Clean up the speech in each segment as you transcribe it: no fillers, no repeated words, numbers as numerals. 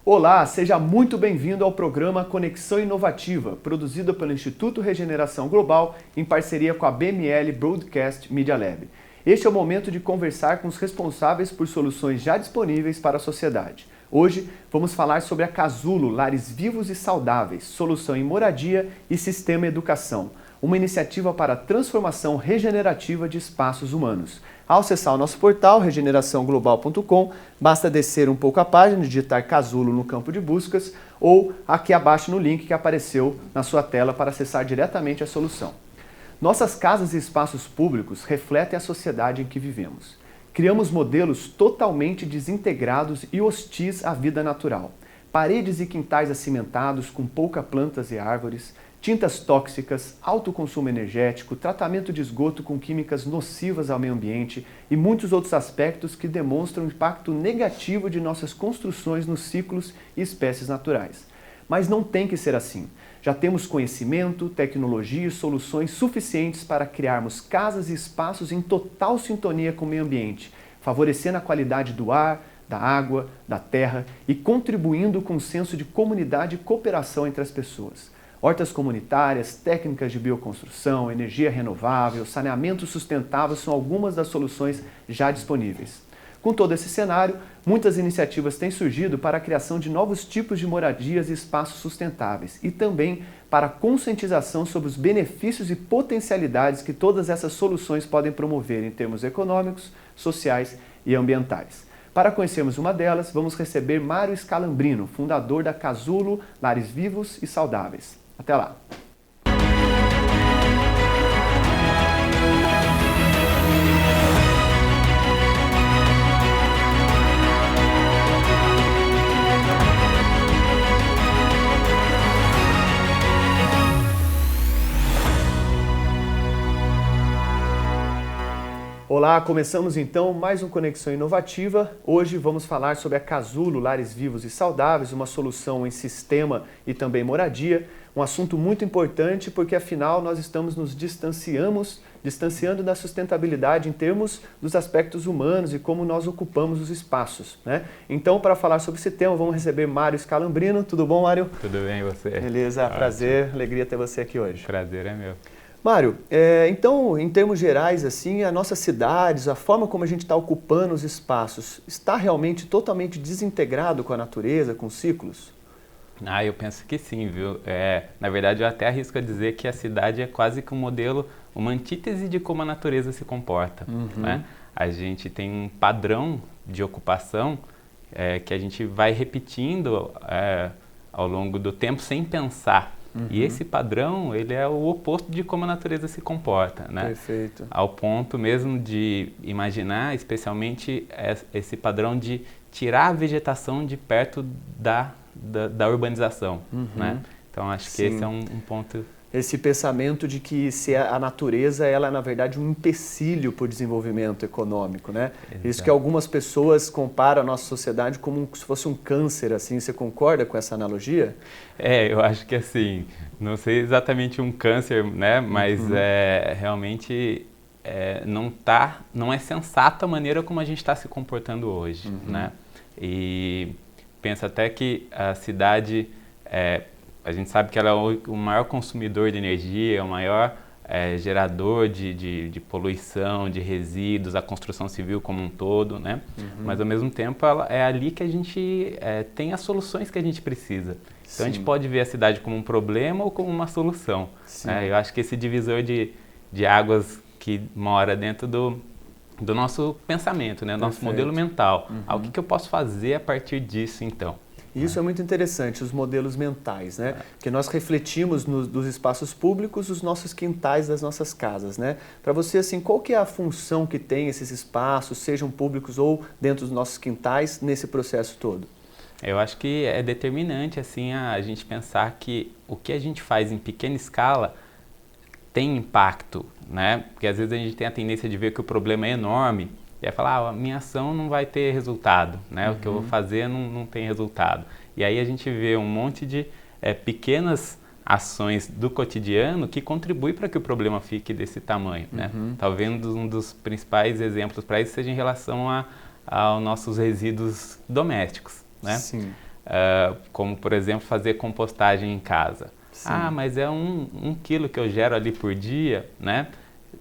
Olá, seja muito bem-vindo ao programa Conexão Inovativa, produzido pelo Instituto Regeneração Global em parceria com a BML Broadcast Media Lab. Este é o momento de conversar com os responsáveis por soluções já disponíveis para a sociedade. Hoje vamos falar sobre a Casulo Lares Vivos e Saudáveis, solução em moradia e sistema educação, uma iniciativa para a transformação regenerativa de espaços humanos. Ao acessar o nosso portal, regeneraçãoglobal.com, basta descer um pouco a página, digitar Casulo no campo de buscas ou aqui abaixo no link que apareceu na sua tela para acessar diretamente a solução. Nossas casas e espaços públicos refletem a sociedade em que vivemos. Criamos modelos totalmente desintegrados e hostis à vida natural. Paredes e quintais acimentados com poucas plantas e árvores, tintas tóxicas, alto consumo energético, tratamento de esgoto com químicas nocivas ao meio ambiente e muitos outros aspectos que demonstram o impacto negativo de nossas construções nos ciclos e espécies naturais. Mas não tem que ser assim. Já temos conhecimento, tecnologia e soluções suficientes para criarmos casas e espaços em total sintonia com o meio ambiente, favorecendo a qualidade do ar, da água, da terra e contribuindo com um senso de comunidade e cooperação entre as pessoas. Hortas comunitárias, técnicas de bioconstrução, energia renovável, saneamento sustentável são algumas das soluções já disponíveis. Com todo esse cenário, muitas iniciativas têm surgido para a criação de novos tipos de moradias e espaços sustentáveis e também para a conscientização sobre os benefícios e potencialidades que todas essas soluções podem promover em termos econômicos, sociais e ambientais. Para conhecermos uma delas, vamos receber Mário Scalambrino, fundador da Casulo Lares Vivos e Saudáveis. Até lá! Olá, começamos então mais um Conexão Inovativa. Hoje vamos falar sobre a Casulo Lares Vivos e Saudáveis, uma solução em sistema e também moradia. Um assunto muito importante porque afinal nós estamos nos distanciando da sustentabilidade em termos dos aspectos humanos e como nós ocupamos os espaços, né? Então, para falar sobre esse tema, vamos receber Mário Scalambrino. Tudo bom, Mário? Tudo bem, e você? Beleza, prazer, alegria ter você aqui hoje. Prazer é meu. Mário, então, em termos gerais, assim, as nossas cidades, a forma como a gente está ocupando os espaços, está realmente totalmente desintegrado com a natureza, com os ciclos? Eu penso que sim, viu? Na verdade, eu até arrisco a dizer que a cidade é quase que um modelo, uma antítese de como a natureza se comporta, né? A gente tem um padrão de ocupação que a gente vai repetindo ao longo do tempo sem pensar. E esse padrão, ele é o oposto de como a natureza se comporta, né? Perfeito. Ao ponto mesmo de imaginar, especialmente, esse padrão de tirar a vegetação de perto da urbanização, né? Então, acho que esse é um ponto... Esse pensamento de que se a natureza ela é, na verdade, um empecilho para o desenvolvimento econômico, né? Exato. Isso que algumas pessoas comparam a nossa sociedade como se fosse um câncer, assim. Você concorda com essa analogia? Eu acho que assim, não sei exatamente um câncer, né? Mas realmente não é sensata a maneira como a gente está se comportando hoje, né? E penso até que a cidade... a gente sabe que ela é o maior consumidor de energia, o maior gerador de poluição, de resíduos, a construção civil como um todo, né? Mas ao mesmo tempo é ali que a gente tem as soluções que a gente precisa. Então a gente pode ver a cidade como um problema ou como uma solução, né? Eu acho que esse divisor de águas que mora dentro do nosso pensamento, né? Nosso modelo mental. O que eu posso fazer a partir disso então? Isso é muito interessante, os modelos mentais, né? Porque nós refletimos dos espaços públicos os nossos quintais das nossas casas, né? Para você, assim, qual que é a função que tem esses espaços, sejam públicos ou dentro dos nossos quintais, nesse processo todo? Eu acho que é determinante, assim, a gente pensar que o que a gente faz em pequena escala tem impacto, né? Porque às vezes a gente tem a tendência de ver que o problema é enorme, e aí falar, a minha ação não vai ter resultado, né? O que eu vou fazer não tem resultado. E aí a gente vê um monte de pequenas ações do cotidiano que contribuem para que o problema fique desse tamanho, né? Talvez um dos principais exemplos para isso seja em relação aos nossos resíduos domésticos, né? Sim. como, por exemplo, fazer compostagem em casa. Sim. Ah, mas é um quilo que eu gero ali por dia, né?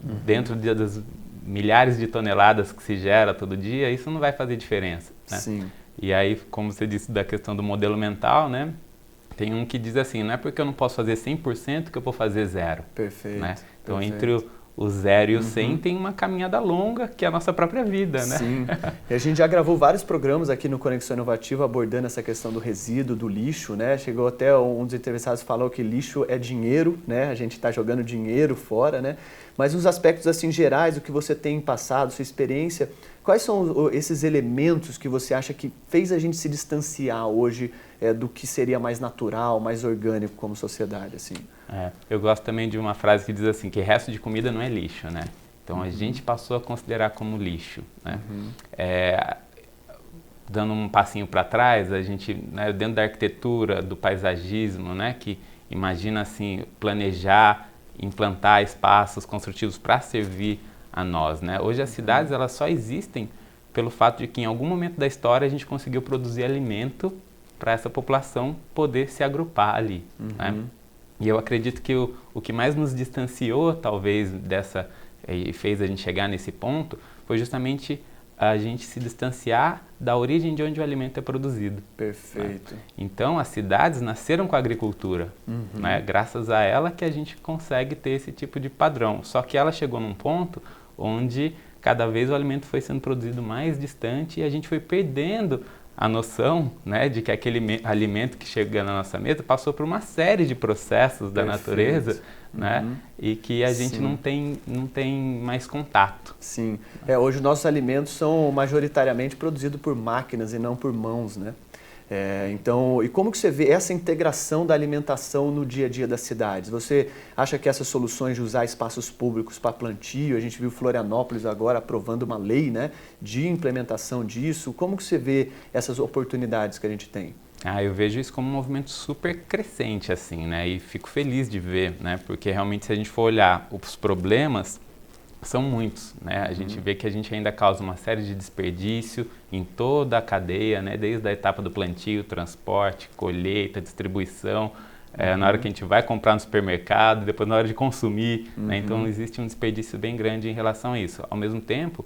Dentro das milhares de toneladas que se gera todo dia, isso não vai fazer diferença, né? Sim. E aí, como você disse da questão do modelo mental, né? Tem um que diz assim, não é porque eu não posso fazer 100% que eu vou fazer zero. Perfeito. Né? Então, perfeito. entre o 0 e o 100 tem uma caminhada longa, que é a nossa própria vida, né? Sim. E a gente já gravou vários programas aqui no Conexão Inovativa abordando essa questão do resíduo, do lixo, né? Chegou até um dos entrevistados falou que lixo é dinheiro, né? A gente está jogando dinheiro fora, né? Mas nos aspectos assim gerais, o que você tem passado, sua experiência, quais são esses elementos que você acha que fez a gente se distanciar hoje do que seria mais natural, mais orgânico como sociedade, assim? Eu gosto também de uma frase que diz assim, que resto de comida não é lixo, né? Então a gente passou a considerar como lixo, né? Dando um passinho para trás, a gente, né, dentro da arquitetura, do paisagismo, né, que imagina assim, planejar, implantar espaços construtivos para servir a nós, né? Hoje as cidades elas só existem pelo fato de que em algum momento da história a gente conseguiu produzir alimento para essa população poder se agrupar ali, né? E eu acredito que o que mais nos distanciou, talvez, dessa, e fez a gente chegar nesse ponto, foi justamente a gente se distanciar da origem de onde o alimento é produzido. Perfeito. Né? Então, as cidades nasceram com a agricultura, né? Graças a ela que a gente consegue ter esse tipo de padrão. Só que ela chegou num ponto onde cada vez o alimento foi sendo produzido mais distante e a gente foi perdendo a noção, né, de que aquele alimento que chega na nossa mesa passou por uma série de processos da natureza, né, e que a gente não tem mais contato. Sim. Hoje os nossos alimentos são majoritariamente produzidos por máquinas e não por mãos, né? Então, e como que você vê essa integração da alimentação no dia a dia das cidades? Você acha que essas soluções de usar espaços públicos para plantio, a gente viu Florianópolis agora aprovando uma lei, né, de implementação disso, como que você vê essas oportunidades que a gente tem? Eu vejo isso como um movimento super crescente, assim, né, e fico feliz de ver, né, porque realmente se a gente for olhar os problemas, são muitos, né? A gente vê que a gente ainda causa uma série de desperdício em toda a cadeia, né? Desde a etapa do plantio, transporte, colheita, distribuição, na hora que a gente vai comprar no supermercado, depois na hora de consumir, né? Então existe um desperdício bem grande em relação a isso. Ao mesmo tempo,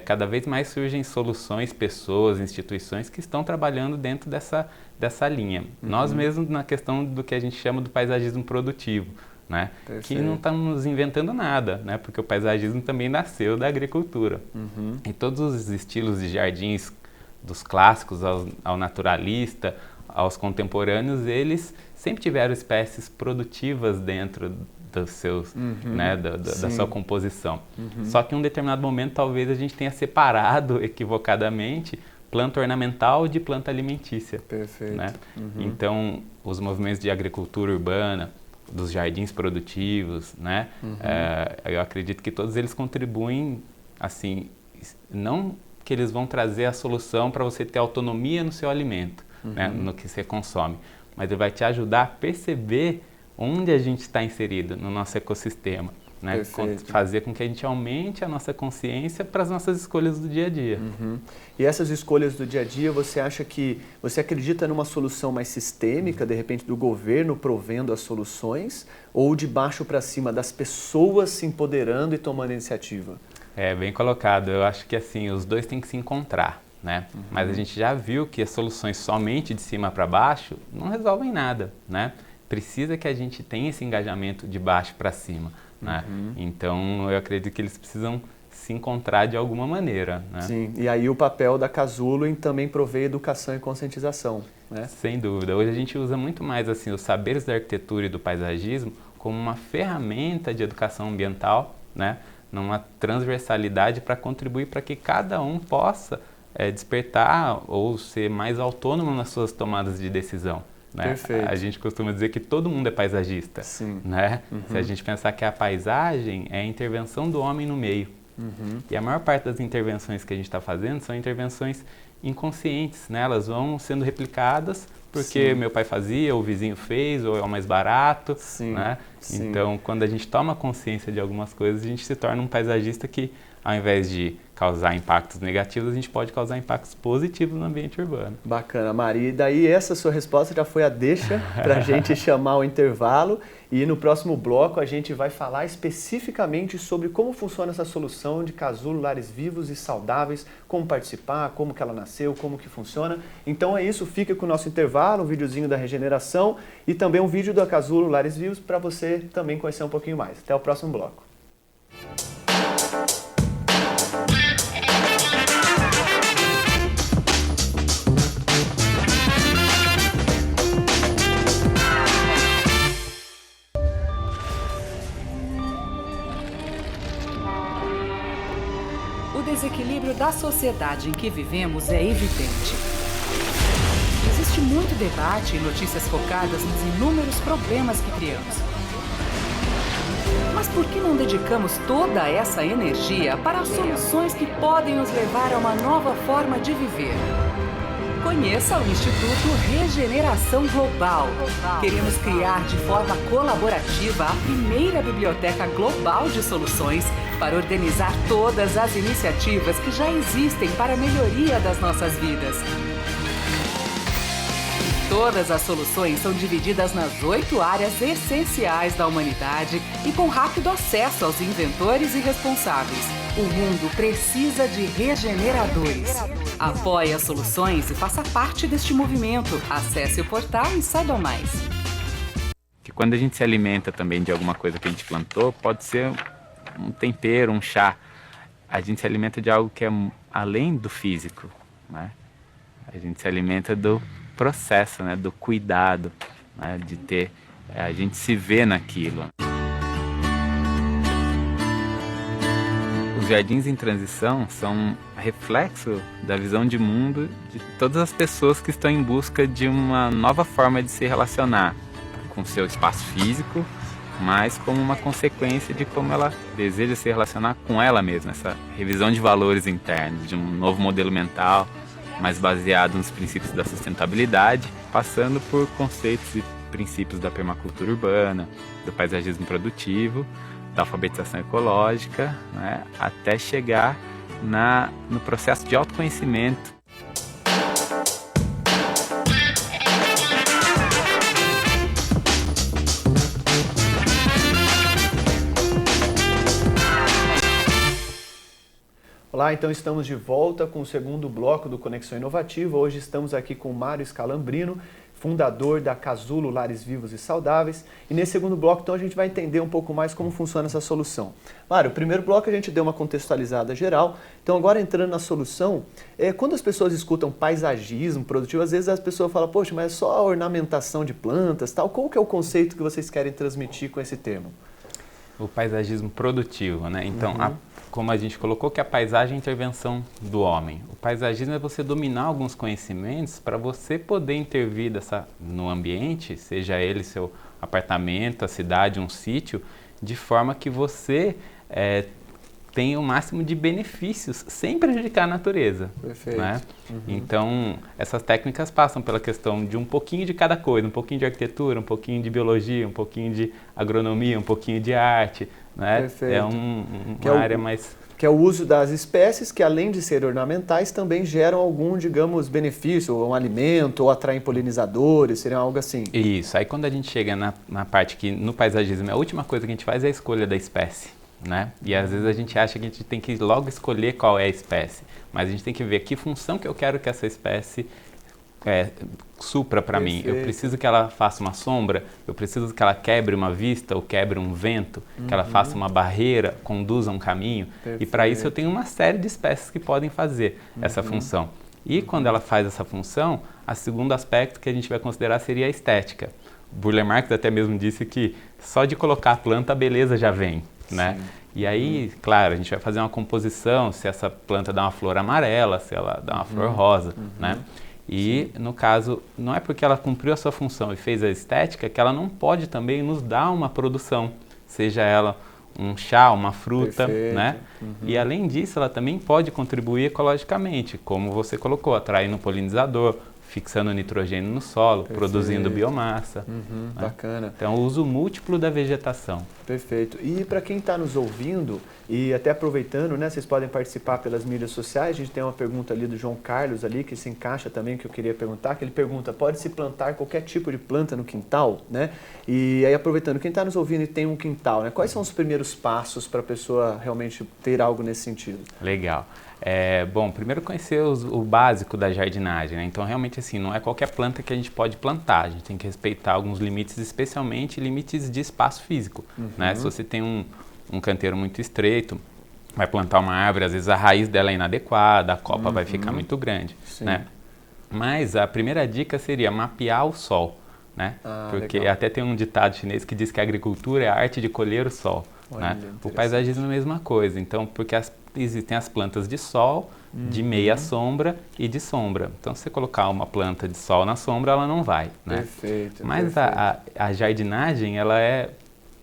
cada vez mais surgem soluções, pessoas, instituições que estão trabalhando dentro dessa linha. Nós mesmos na questão do que a gente chama do paisagismo produtivo, né? Que não estamos inventando nada, né? Porque o paisagismo também nasceu da agricultura. E todos os estilos de jardins, dos clássicos ao naturalista, aos contemporâneos, eles sempre tiveram espécies produtivas dentro dos seus, né, da sua composição. Só que em um determinado momento talvez a gente tenha separado equivocadamente planta ornamental de planta alimentícia. Perfeito. Né? Então, os movimentos de agricultura urbana, dos jardins produtivos, né? Eu acredito que todos eles contribuem, assim, não que eles vão trazer a solução para você ter autonomia no seu alimento, né? No que você consome, mas ele vai te ajudar a perceber onde a gente está inserido no nosso ecossistema, né? Fazer com que a gente aumente a nossa consciência para as nossas escolhas do dia a dia. E essas escolhas do dia a dia, você acredita numa solução mais sistêmica, de repente do governo provendo as soluções, ou de baixo para cima, das pessoas se empoderando e tomando iniciativa? Bem colocado. Eu acho que assim, os dois têm que se encontrar, né? Mas a gente já viu que as soluções somente de cima para baixo não resolvem nada, né? Precisa que a gente tenha esse engajamento de baixo para cima. Né? Então, eu acredito que eles precisam se encontrar de alguma maneira. Né? Sim, e aí o papel da Casulo em também prover educação e conscientização. Né? Sem dúvida. Hoje a gente usa muito mais assim, os saberes da arquitetura e do paisagismo como uma ferramenta de educação ambiental, né? Numa transversalidade para contribuir para que cada um possa despertar ou ser mais autônomo nas suas tomadas de decisão. Né? A gente costuma dizer que todo mundo é paisagista. Sim. Né? Se a gente pensar que a paisagem é a intervenção do homem no meio. E a maior parte das intervenções que a gente está fazendo são intervenções inconscientes. Né? Elas vão sendo replicadas porque meu pai fazia, ou o vizinho fez, ou é o mais barato. Né? Então, quando a gente toma consciência de algumas coisas, a gente se torna um paisagista que ao invés de causar impactos negativos, a gente pode causar impactos positivos no ambiente urbano. Bacana, Mari. E daí essa sua resposta já foi a deixa para a gente chamar o intervalo. E no próximo bloco a gente vai falar especificamente sobre como funciona essa solução de casulo lares vivos e saudáveis, como participar, como que ela nasceu, como que funciona. Então é isso, fica com o nosso intervalo, um videozinho da regeneração e também um vídeo da Casulo Lares Vivos para você também conhecer um pouquinho mais. Até o próximo bloco. O desequilíbrio da sociedade em que vivemos é evidente. Existe muito debate e notícias focadas nos inúmeros problemas que criamos. Mas por que não dedicamos toda essa energia para as soluções que podem nos levar a uma nova forma de viver? Conheça o Instituto Regeneração Global. Queremos criar de forma colaborativa a primeira biblioteca global de soluções para organizar todas as iniciativas que já existem para a melhoria das nossas vidas. Todas as soluções são divididas nas 8 áreas essenciais da humanidade e com rápido acesso aos inventores e responsáveis. O mundo precisa de regeneradores. Apoie as soluções e faça parte deste movimento. Acesse o portal e saiba mais. Que quando a gente se alimenta também de alguma coisa que a gente plantou, pode ser um tempero, um chá. A gente se alimenta de algo que é além do físico, né? A gente se alimenta do processo, né? Do cuidado, né? De ter, a gente se vê naquilo. Os jardins em transição são reflexo da visão de mundo de todas as pessoas que estão em busca de uma nova forma de se relacionar com o seu espaço físico, mas como uma consequência de como ela deseja se relacionar com ela mesma, essa revisão de valores internos, de um novo modelo mental, mais baseado nos princípios da sustentabilidade, passando por conceitos e princípios da permacultura urbana, do paisagismo produtivo, da alfabetização ecológica, né, até chegar no processo de autoconhecimento. Olá, então estamos de volta com o segundo bloco do Conexão Inovativa. Hoje estamos aqui com o Mário Scalambrino, fundador da Casulo Lares Vivos e Saudáveis. E nesse segundo bloco, então, a gente vai entender um pouco mais como funciona essa solução. Mário, o primeiro bloco a gente deu uma contextualizada geral. Então, agora entrando na solução, quando as pessoas escutam paisagismo produtivo, às vezes as pessoas falam, poxa, mas é só a ornamentação de plantas, tal. Qual que é o conceito que vocês querem transmitir com esse termo? O paisagismo produtivo, né? Então, como a gente colocou, que a paisagem é a intervenção do homem. O paisagismo é você dominar alguns conhecimentos para você poder intervir no ambiente, seja ele seu apartamento, a cidade, um sítio, de forma que você tenha o máximo de benefícios sem prejudicar a natureza. Perfeito. Né? Então, essas técnicas passam pela questão de um pouquinho de cada coisa, um pouquinho de arquitetura, um pouquinho de biologia, um pouquinho de agronomia, um pouquinho de arte. Né? Perfeito. É uma área mais... Que é o uso das espécies que, além de ser ornamentais, também geram algum, digamos, benefício, ou um alimento, ou atraem polinizadores, seria algo assim. Isso. Aí quando a gente chega na parte que no paisagismo a última coisa que a gente faz é a escolha da espécie. Né? E às vezes a gente acha que a gente tem que logo escolher qual é a espécie, mas a gente tem que ver que função que eu quero que essa espécie supra para mim. Eu preciso que ela faça uma sombra, eu preciso que ela quebre uma vista ou quebre um vento, que ela faça uma barreira, conduza um caminho. Perfeito. E para isso eu tenho uma série de espécies que podem fazer essa função. E quando ela faz essa função, o segundo aspecto que a gente vai considerar seria a estética. Burle Marx até mesmo disse que só de colocar a planta a beleza já vem. Né? E aí, claro, a gente vai fazer uma composição, se essa planta dá uma flor amarela, se ela dá uma flor rosa, né? E, no caso, não é porque ela cumpriu a sua função e fez a estética que ela não pode também nos dar uma produção, seja ela um chá, uma fruta, né? E, além disso, ela também pode contribuir ecologicamente, como você colocou, atraindo um polinizador, fixando nitrogênio no solo, Perfeito. Produzindo biomassa. Uhum, né? Bacana. Então, o uso múltiplo da vegetação. Perfeito. E para quem está nos ouvindo, e até aproveitando, né, vocês podem participar pelas mídias sociais. A gente tem uma pergunta ali do João Carlos ali, que se encaixa também, que eu queria perguntar, que ele pergunta, pode-se plantar qualquer tipo de planta no quintal, né? E aí, aproveitando, quem está nos ouvindo e tem um quintal, né, quais são os primeiros passos para a pessoa realmente ter algo nesse sentido? Legal. Bom, primeiro conhecer o básico da jardinagem, né? Então, realmente, assim, não é qualquer planta que a gente pode plantar. A gente tem que respeitar alguns limites, especialmente limites de espaço físico, né? Se você tem um canteiro muito estreito, vai plantar uma árvore, às vezes a raiz dela é inadequada, a copa vai ficar muito grande, né? Mas a primeira dica seria mapear o sol, né? Porque legal. até tem um ditado chinês que diz que a agricultura é a arte de colher o sol, né? O paisagismo é a mesma coisa, então, porque existem as plantas de sol, de meia sombra e de sombra. Então, se você colocar uma planta de sol na sombra, ela não vai, né? Perfeito. Mas a jardinagem, ela é,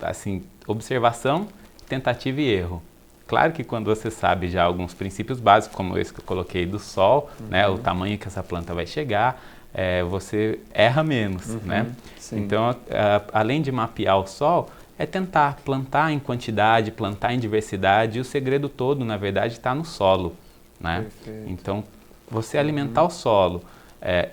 assim, observação, tentativa e erro. Claro que quando você sabe já alguns princípios básicos, como esse que eu coloquei do sol, né, o tamanho que essa planta vai chegar, você erra menos, né? Sim. Então, além de mapear o sol, é tentar plantar em quantidade, plantar em diversidade, e o segredo todo, na verdade, está no solo, né? Perfeito. Então, você alimentar o solo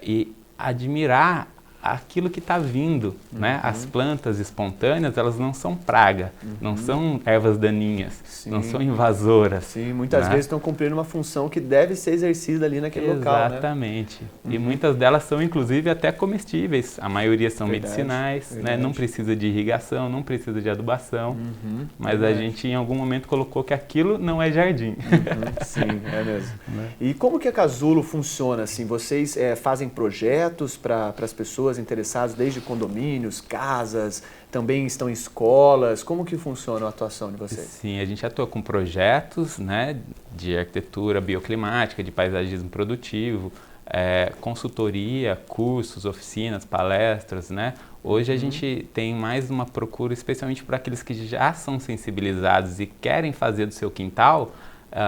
e admirar aquilo que está vindo, né? As plantas espontâneas, elas não são praga, não são ervas daninhas, não são invasoras. Sim, muitas né? vezes estão cumprindo uma função que deve ser exercida ali naquele local, né? Exatamente. E muitas delas são, inclusive, até comestíveis. A maioria são medicinais, né? Não precisa de irrigação, não precisa de adubação. Mas a gente, em algum momento, colocou que aquilo não é jardim. Sim, é mesmo. E como que a Casulo funciona? Assim, vocês fazem projetos para as pessoas interessadas, desde condomínios, casas, também estão em escolas? Como que funciona a atuação de vocês? Sim, a gente atua com projetos, né, de arquitetura bioclimática, de paisagismo produtivo, consultoria, cursos, oficinas, palestras, né? Hoje a gente tem mais uma procura, especialmente para aqueles que já são sensibilizados e querem fazer do seu quintal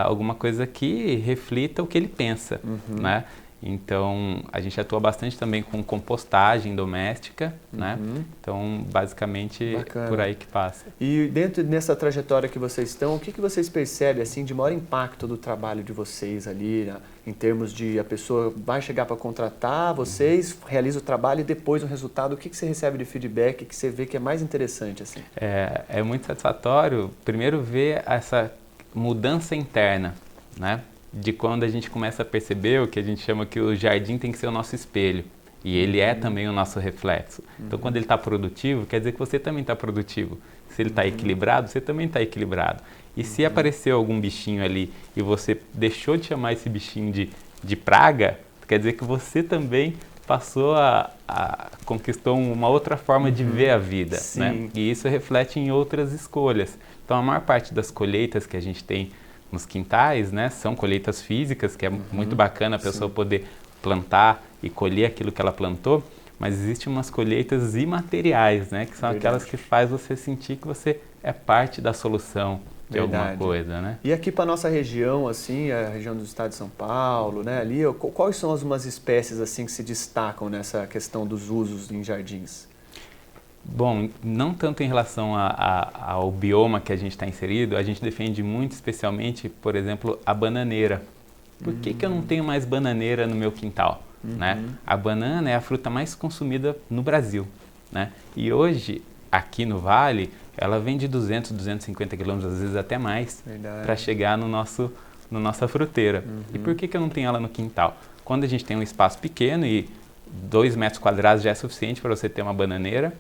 alguma coisa que reflita o que ele pensa, né? Então, a gente atua bastante também com compostagem doméstica, né? Então, basicamente, Bacana. por aí que passa. E dentro dessa trajetória que vocês estão, o que vocês percebem assim, de maior impacto do trabalho de vocês ali, né? Em termos de a pessoa vai chegar para contratar, vocês realizam o trabalho e depois o resultado, o que você recebe de feedback, que você vê que é mais interessante? Assim? É muito satisfatório, primeiro, ver essa mudança interna, né? De quando a gente começa a perceber o que a gente chama que o jardim tem que ser o nosso espelho. E ele é também o nosso reflexo. Então, quando ele está produtivo, quer dizer que você também está produtivo. Se ele está equilibrado, você também está equilibrado. E se apareceu algum bichinho ali e você deixou de chamar esse bichinho de praga, quer dizer que você também passou conquistou uma outra forma de ver a vida, né? E isso reflete em outras escolhas. Então, a maior parte das colheitas que a gente tem nos quintais, né, são colheitas físicas, que é muito bacana a pessoa poder plantar e colher aquilo que ela plantou, mas existem umas colheitas imateriais, né, que são aquelas que faz você sentir que você é parte da solução de alguma coisa, né? E aqui para nossa região, assim, a região do estado de São Paulo, né, ali, quais são algumas espécies assim que se destacam nessa questão dos usos em jardins? Bom, não tanto em relação ao bioma que a gente está inserido, a gente defende muito especialmente, por exemplo, a bananeira. Por que eu não tenho mais bananeira no meu quintal? Né? A banana é a fruta mais consumida no Brasil, né? E hoje, aqui no Vale, ela vem de 200, 250 quilômetros, às vezes até mais, para chegar no nossa fruteira. E por que eu não tenho ela no quintal? Quando a gente tem um espaço pequeno e 2 metros quadrados já é suficiente para você ter uma bananeira.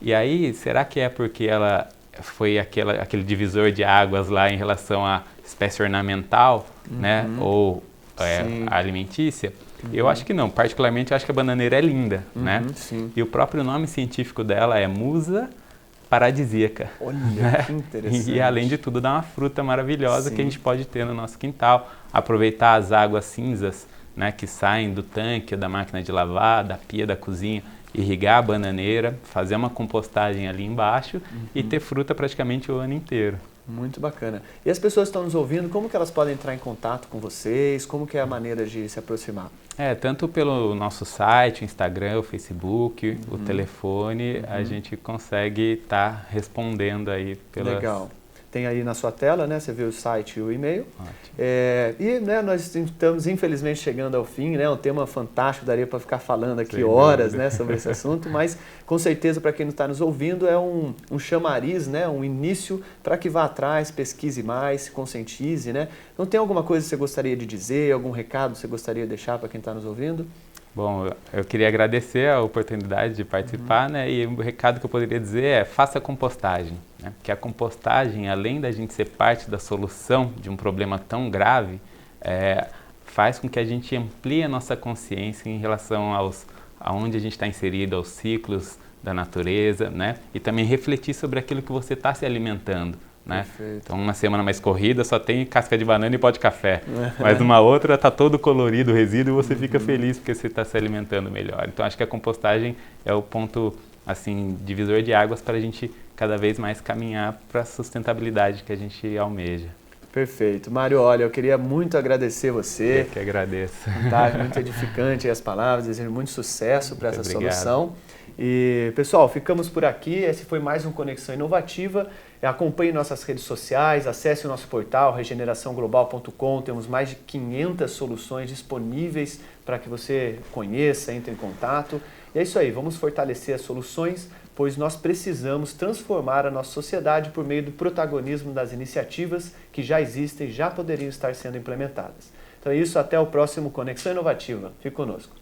E aí, será que é porque ela foi aquele divisor de águas lá em relação à espécie ornamental, né? Ou alimentícia? Eu acho que não. Particularmente, eu acho que a bananeira é linda, né? Sim. E o próprio nome científico dela é Musa paradisíaca. Olha, né? que interessante. E, além de tudo, dá uma fruta maravilhosa que a gente pode ter no nosso quintal. Aproveitar as águas cinzas, né, que saem do tanque, da máquina de lavar, da pia da cozinha, irrigar a bananeira, fazer uma compostagem ali embaixo e ter fruta praticamente o ano inteiro. Muito bacana. E as pessoas que estão nos ouvindo, como que elas podem entrar em contato com vocês? Como que é a maneira de se aproximar? Tanto pelo nosso site, o Instagram, o Facebook, o telefone, a gente consegue estar respondendo aí pelas... Legal. Tem aí na sua tela, né? Você vê o site e o e-mail. Ótimo. Nós estamos infelizmente chegando ao fim, né? Um tema fantástico, daria para ficar falando aqui Sem horas, dúvida. né, sobre esse assunto, mas com certeza para quem não está nos ouvindo é um chamariz, né? Um início para que vá atrás, pesquise mais, se conscientize, né? Não tem alguma coisa que você gostaria de dizer, algum recado que você gostaria de deixar para quem está nos ouvindo? Bom, eu queria agradecer a oportunidade de participar, né? E o recado que eu poderia dizer é: faça compostagem, né? Porque a compostagem, além da gente ser parte da solução de um problema tão grave, faz com que a gente amplie a nossa consciência em relação aonde a gente está inserido, aos ciclos da natureza, né? E também refletir sobre aquilo que você está se alimentando. Né? Então, uma semana mais corrida só tem casca de banana e pó de café, mas numa outra está todo colorido o resíduo e você fica feliz porque você está se alimentando melhor. Então, acho que a compostagem é o ponto assim, divisor de águas para a gente cada vez mais caminhar para a sustentabilidade que a gente almeja. Perfeito. Mário, olha, eu queria muito agradecer você. Eu que agradeço. Tá, muito edificante as palavras, desejo muito sucesso para essa obrigado. solução. E, pessoal, ficamos por aqui. Esse foi mais um Conexão Inovativa. Acompanhe nossas redes sociais, acesse o nosso portal regeneraçãoglobal.com. Temos mais de 500 soluções disponíveis para que você conheça, entre em contato. E é isso aí, vamos fortalecer as soluções, pois nós precisamos transformar a nossa sociedade por meio do protagonismo das iniciativas que já existem e já poderiam estar sendo implementadas. Então é isso, até o próximo Conexão Inovativa. Fique conosco.